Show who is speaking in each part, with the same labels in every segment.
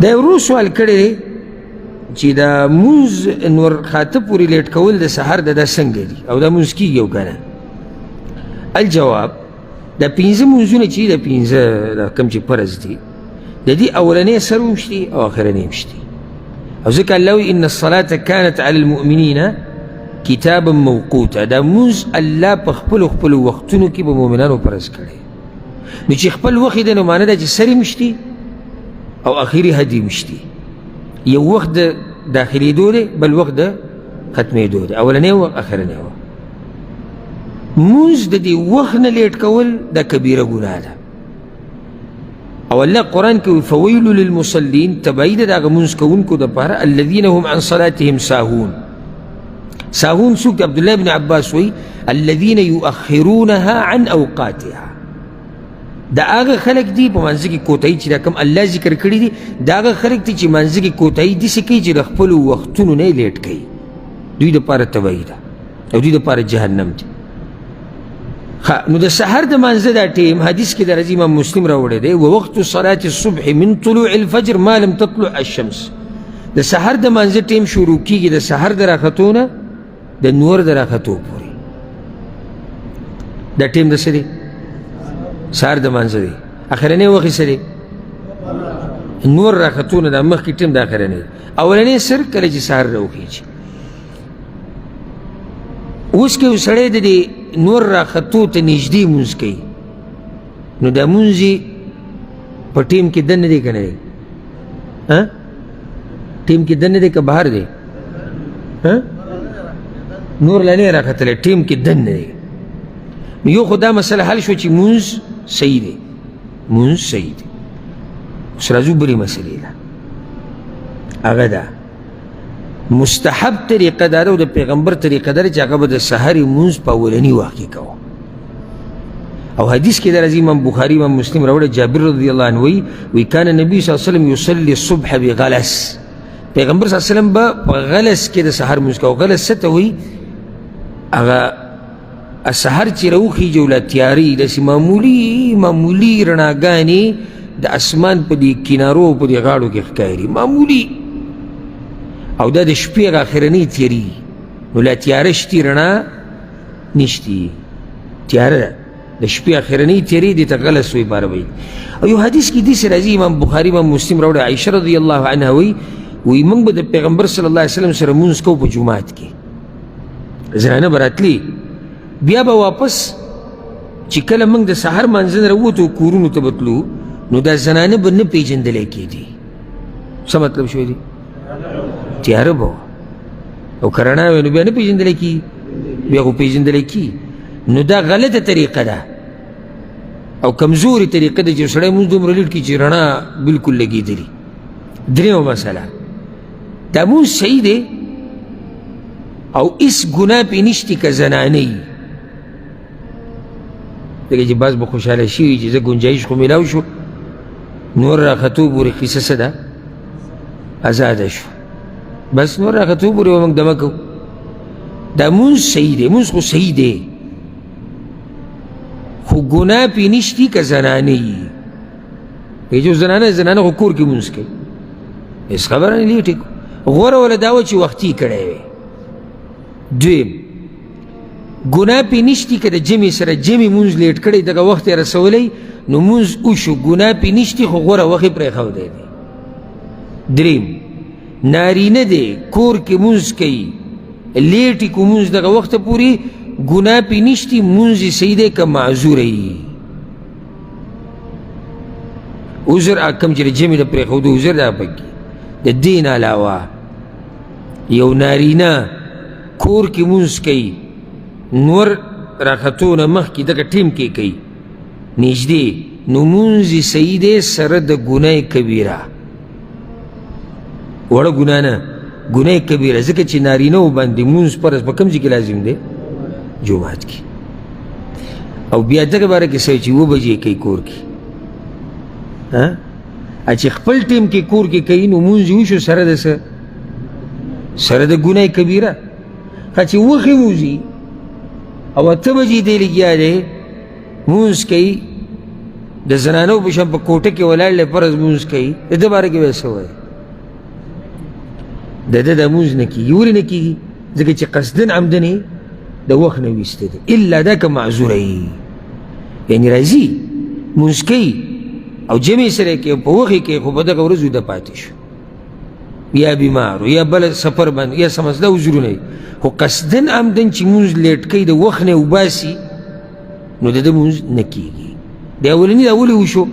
Speaker 1: دا ورو سوال کړی دی چې دا مونځ نور خاطه پورې لیټ کول د سحر دا څنګه دي او دا مونځ کېږي او که نه؟ الجواب دا پنځه مونځونه چې دا پنځه دا کوم چې فرض دي د دې اولنی سر هم شتي او اخرنی هم شتي او ځکه الله وایي ان الصلاة كانت على المؤمنین کتابا موقوتا دا مونځ الله په خپلو خپلو وختونو کې به مؤمنانو فرض کړی نو چې خپل وخت دی نو معنی دا چې سر هم شتي او اخري حد هم شتي یو وخت د داخلېدو دی بل وخت د ختمېدو دی اولنی وخت اخرنی وخت مونځ د دې وخت نه لیټ کول دا کبیره ګناه ده او الله قرآن کې فویل للمصلین تبعید د هغه مونځ کوونکو دپاره الذین هم عن صلاتهم ساهون ساهون څوک دی؟ عبدالله بن عباس وایي الذین یؤخرونها عن اوقاتها دا هغه خلک دي په منځ کې کوتاهي چې دا کوم الله ذکر کړي دي دا هغه خلک دي چې منځ کې کوتاهي داسې کوي چې د خپلو وختونو نه یې لیټ کوي دوی دپاره تبعی ده او دوی دپاره جهنم دی نو د سحر د مانځه دا ټیم حدیث کې د راځي امام مسلم راوړی دی ووقت صلاة الصبح من طلوع الفجر ما لم تطلع الشمس د سحر د مانځه ټیم شروع کېږي د سحر د راختو نه د نور د راختو پورې دا ټیم د څه دی؟ سحر د مانځه دی اخرنی وخت یې څه دی؟ نور راختو نه دا مخکې ټیم د اخرنی دی اولنی سر کله چې سحر راوخیږي اوس که یو سړی د دې نور راختو ته نږدې مونځ کوي نو دا مونځ یې په ټیم کې دننه دی که نه دی؟ ټیم کې دننه دی که بهر دی؟ نور لا نه راختلی ټیم کې دننه دی نو یو خو دا مسله حل شو چې مونځ صحیح دی مونځ صحیح دی اوس راځو بلې مسلې ده هغه ده مستحب طریقه دا ده او د پیغمبر طریقه دا ده چې هغه به د سحرې مونځ په اولني وخت کې کوو او حدیث کې دا راځي امام بخاري امام مسلم راوړی جابر رضی الله عنه وایي کان نبي صلی الله علیه وسلم یصلي الصبح بغلس پیغمبر صلی الله علیه وسلم به په غلس کې د سحر مونځ کوو غلس څه ته وایي هغه سحر چې راوخیږي او لا تیارې داسې معمولي رڼاګانې د اسمان په دې کنارو په دې غاړو کې ښکاري معمولي او دا د شپې هغه اخرنۍ تیاري نو لا تیاره شتي رڼا نشتي تیاره ده د شپې اخرنۍ تیاري دې ته غلس وایي په عربۍ او یو حدیث کې داسې راځي امام بخاري امام مسلم راوړی عایشه رضی الله عنها وایي موږ به د پیغمبر صلی الله علیه وسلم سره مونځ کوو په جومات کې زنانه به راتلي بیا به واپس چې کله موږ د سحر مانځه نه راووتو کورونو ته به تلو نو دا زنانه به نه پېژندلی کېدي څه مطلب شوی دی؟ تیاره به او که رڼا وی نو بیا نه پېژندلی کېږي بیا خو پېژندلی کېږي نو دا غلطه طریقه ده او کمزوري طریقه ده چې سړی مونځ دومره لیټ کړي چې رڼا بلکل لګېدلي درېیمه مسله دا مونځ صحیح دی او هېڅ ګناه پې نشتي که زنانه وي ځکه چې بعض به خوشحاله شوي چې زه ګنجایش خو میلاو شو نور راختو پورې قصه څه ده ازاده شو بس نور راختو پورې به موږ دمه کوو دا مونځ صحیح دی مونځ خو صحیح دی خو ګناه پې نشتي که زنانه وي چې زنانه خو کور کې مونځ کوي هېڅ خبره نه لیټې غوره وله دا وه چې وختي کړی وی دویم ګناه پې نشتي که د جمعې سره جمعې مونځ لیټ کړی دغه وخت یې رسولی نو مونځ وشو ګناه پې نشتي خو غوره وخت یې پرېښودی دی دریم نارینه دی کور کې مونځ کوي لیټ یې کو مونځ دغه وخته پورې ګناه پې نشتي مونځ یې صحیح دی که معذوره یي عذر کوم چې د جمعې د پرېښودو عذر دا پکې د دې نه علاوه یو نارینه کور کې مونځ کوي نور راختو نه مخکې دغه ټیم کې کوي نږدې نو مونځ یې صحیح دی سره د ګناه کبیره وړه ګناه نه ګناه کبیره ځکه چې نارینهو باندې مونځ فرض په کوم ځای کې لازم دی جومات کې او بیا دغه باره کې څه چې 7 بجې کوي کور کې چې خپل ټیم کې کور کې کوي نو مونځ یې وشو سره د څه سره د ګناه کبیره چې وخې موځي او 8 بجې دی لګیا دی مونځ کوي د زنانو په شان په کوټه کې ولاړ دی فرض مونځ کوي د ده باره کې به څه وایي د ده دا مونځ نه کېږي ولې نه کېږي ځکه چې قصدن عمدن د وخت نه ویسته دی الا دا که معذوره یي یعنې راځي مونځ کوي او جمع سره کوي په وخت یې کوي خو په دغه ورځ ویده پاتې شو یا بیمار یا بل سفر باندې یا سمسده عذرونه خو قصدن عمدن چې مونځ لیټ کوي د وخت نه وباسي نو د ده مونځ نه کېږي د اولني دا ولې وشو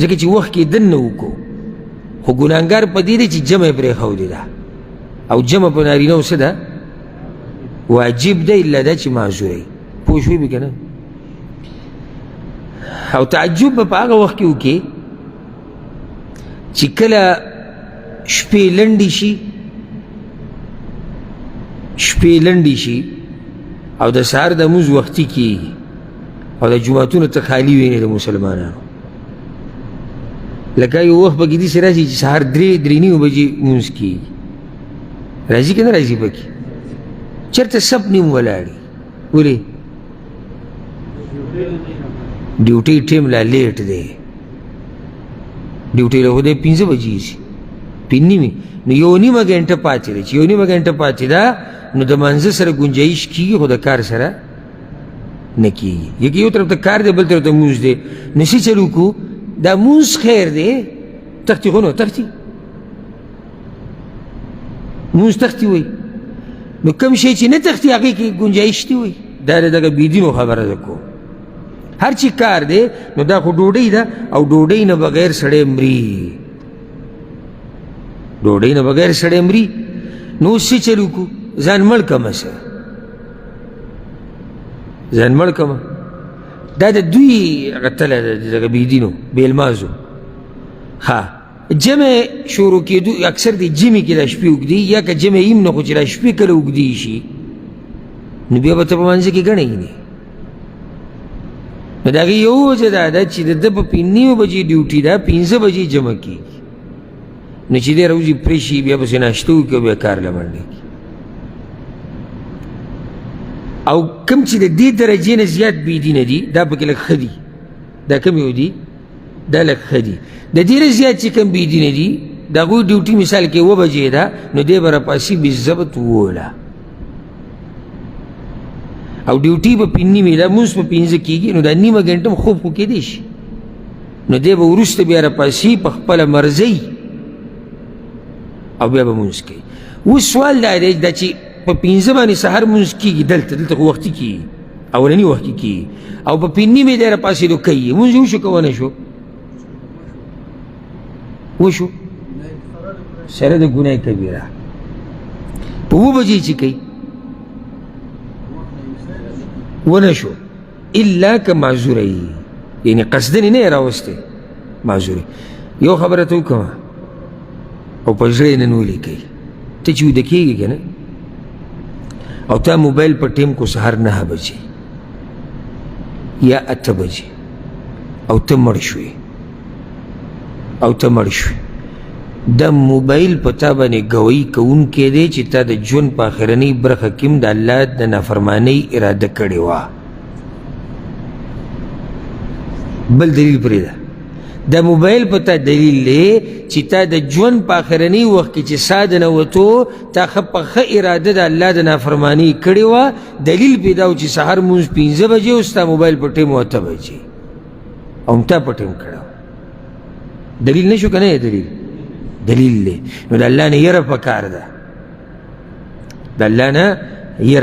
Speaker 1: ځکه چې وخت کې دن نه وکړو خو ګناهګار په دې دی چې جمع یې پرېښودې ده او جمع په نارینهو څه ده واجب ده الا دا چې معذوره یي پوه شوې به که نه او تعجب به په هغه وخت کې وکړې چې کله شپې لنډې شي او د سهار د مونځ وختي کېږي او د جوماتونو ته خالي وینې د مسلمانانو لکه یو وخت پکې داسې راشي چې سهار 3:30 بجې مونځ کېږي راځي که نه راځي پکې چېرته سب نیم ولاړي ولې ډیوټۍ ټیم لا لیټ دی ډیوټۍ له خو دی 5 بجې شي 5:30 نو یو نیمه ګنټه پاتې ده چې یو نیمه ګنټه پاتې ده نو د مانځه سره ګنجایش کېږي خو د کار سره نه کېږي یکه یو طرف ته کار دی بل طرف ته مونځ دی نو څه چل وکړو دا مونځ خیر دی تختي خو نو تختي مونځ تختي وایي نو کوم شی چې نه تختي هغې کې ګنجایش دی وایي دا د دغه بېدینو خبره ده کو هر چې کار دی نو دا خو ډوډۍ ده او ډوډۍ نه بغیر سړی مري ډوډۍ نه بغیر سړی مري نو اوس څه چل وکړو ځان مړ کمه سه ځان مړ کمه دا د دوی هغه تله ده د دغه بېدینو بېلمازو ها جمع شروع کېدو اکثر د جمعې کې دا شپې اوږدې یا که جمع یم نه خو چې دا شپې کله اوږدې شي نو بیا به ته په منځه کې ګڼئ نه نو د هغې یو وجه دا ده چې د ده په 5:30 بجې ډیوټي ده 5 بجې جمع کېږي نو چې دی راوځي پرې شي بیا پسې ناشته وکړي او بیا کار له منډه کړي او کم چې د دې درجې نه زیات بېدینه دي دا پکې لږ ښه دي دا کم یو دي دا لږ ښه دي د دې نه زیات چې کم بېدینه دي د هغوی ډیوټي مثال کې 2 بجې ده نو دی به راپاسي بالضبط 2 او ډیوټي به 5:30 ده مونځ په 5 کېږي نو دا نیمه ګنټه هم خوب خو کېدی شي نو دی به وروسته بیا راپاسي په خپله مرضۍ او بیا به مونځ کوي اوس سوال دا دی دا چې په 5 باندې سهار مونځ کېږي دلته خو وختي کېږي اولني وخت کې کېږي او په 5:30 دی راپاسېدو کوي مونځ وشو که ونه شو وشو سره د ګناه کبیره په 2 بجې چې کوي ونه شو الا که معذوره یي یعنې قصدن نه یې راوستی معذوره یو خبره ته وکړمه او په زړه یې ننولې کوي ته چې ویده کېږي که نه او تا موبایل په ټیم کو سهار 9 بجې یا 8 بجې او ته مړ شوې دا موبایل په تا باندې ګویي کوونکی دی چې تا د ژوند په آخرنۍ برخه کې هم د الله د نافرمانۍ اراده کړې وه بل دلیل پرېږده دا موبایل په تا دلیل دی چې تا د ژوند په آخرنۍ وخت کې چې سا د نوتو تا په ښه اراده د الله د نافرمانۍ کړې وه دلیل پیدا و چې سهار مونځ 5 بجې او ستا موبایل په ټیم 8 بجې او هم تا په ټیم کړی دلیل نه شو که نه دلیل دی نو د الله نه یره پکار ده د الله نه یره